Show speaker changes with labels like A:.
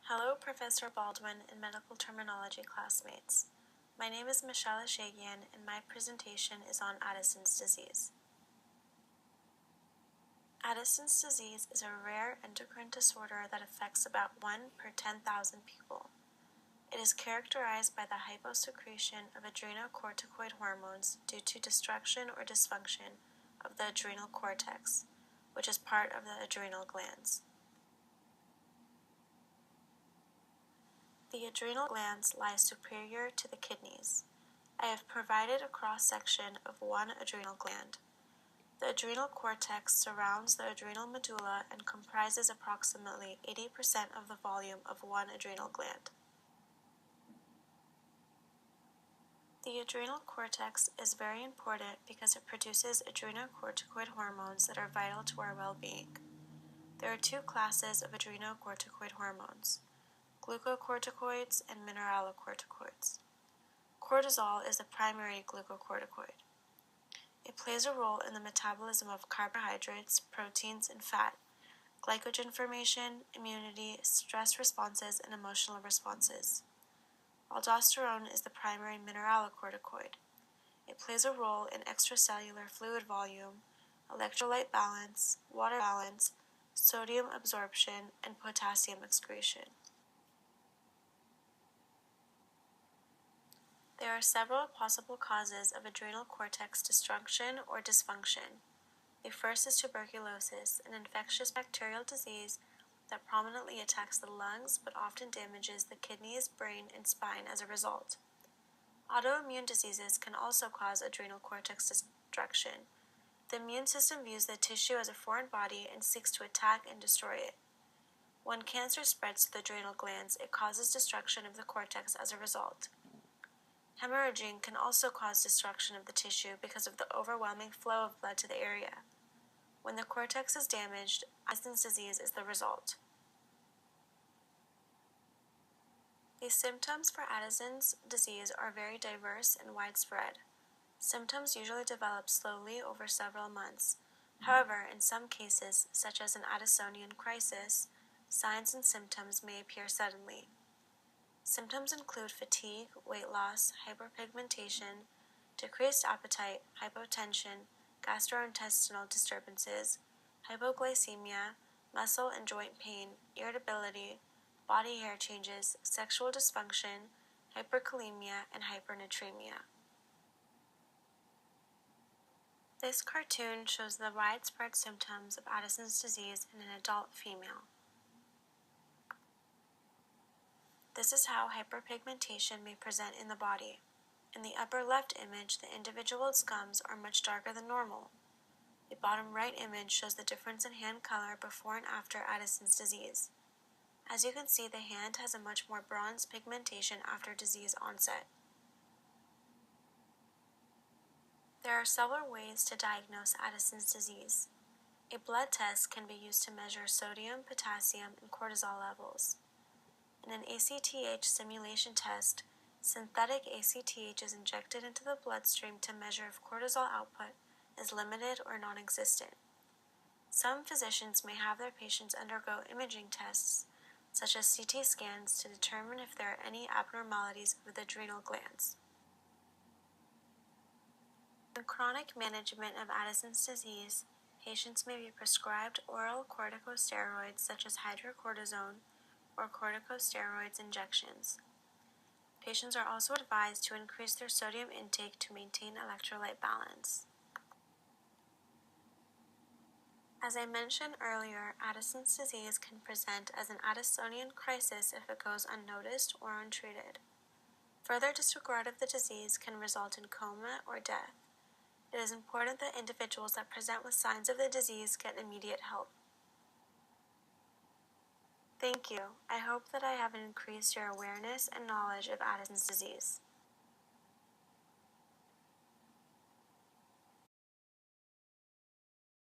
A: Hello, Professor Baldwin and medical terminology classmates. My name is Michelle Shagian, and my presentation is on Addison's disease. Addison's disease is a rare endocrine disorder that affects about 1 per 10,000 people. It is characterized by the hyposecretion of adrenocorticoid hormones due to destruction or dysfunction of the adrenal cortex, which is part of the adrenal glands. The adrenal glands lie superior to the kidneys. I have provided a cross-section of one adrenal gland. The adrenal cortex surrounds the adrenal medulla and comprises approximately 80% of the volume of one adrenal gland. The adrenal cortex is very important because it produces adrenocorticoid hormones that are vital to our well-being. There are two classes of adrenocorticoid hormones: glucocorticoids and mineralocorticoids. Cortisol is the primary glucocorticoid. It plays a role in the metabolism of carbohydrates, proteins, and fat, glycogen formation, immunity, stress responses, and emotional responses. Aldosterone is the primary mineralocorticoid. It plays a role in extracellular fluid volume, electrolyte balance, water balance, sodium absorption, and potassium excretion. There are several possible causes of adrenal cortex destruction or dysfunction. The first is tuberculosis, an infectious bacterial disease that prominently attacks the lungs but often damages the kidneys, brain, and spine as a result. Autoimmune diseases can also cause adrenal cortex destruction. The immune system views the tissue as a foreign body and seeks to attack and destroy it. When cancer spreads to the adrenal glands, it causes destruction of the cortex as a result. Hemorrhaging can also cause destruction of the tissue because of the overwhelming flow of blood to the area. When the cortex is damaged, Addison's disease is the result. The symptoms for Addison's disease are very diverse and widespread. Symptoms usually develop slowly over several months. However, in some cases, such as an Addisonian crisis, signs and symptoms may appear suddenly. Symptoms include fatigue, weight loss, hyperpigmentation, decreased appetite, hypotension, gastrointestinal disturbances, hypoglycemia, muscle and joint pain, irritability, body hair changes, sexual dysfunction, hyperkalemia, and hypernatremia. This cartoon shows the widespread symptoms of Addison's disease in an adult female. This is how hyperpigmentation may present in the body. In the upper left image, the individual's gums are much darker than normal. The bottom right image shows the difference in hand color before and after Addison's disease. As you can see, the hand has a much more bronze pigmentation after disease onset. There are several ways to diagnose Addison's disease. A blood test can be used to measure sodium, potassium, and cortisol levels. In an ACTH simulation test, synthetic ACTH is injected into the bloodstream to measure if cortisol output is limited or non-existent. Some physicians may have their patients undergo imaging tests, such as CT scans, to determine if there are any abnormalities with the adrenal glands. In chronic management of Addison's disease, patients may be prescribed oral corticosteroids such as hydrocortisone or corticosteroids injections. Patients are also advised to increase their sodium intake to maintain electrolyte balance. As I mentioned earlier, Addison's disease can present as an Addisonian crisis if it goes unnoticed or untreated. Further disregard of the disease can result in coma or death. It is important that individuals that present with signs of the disease get immediate help. Thank you. I hope that I have increased your awareness and knowledge of Addison's disease.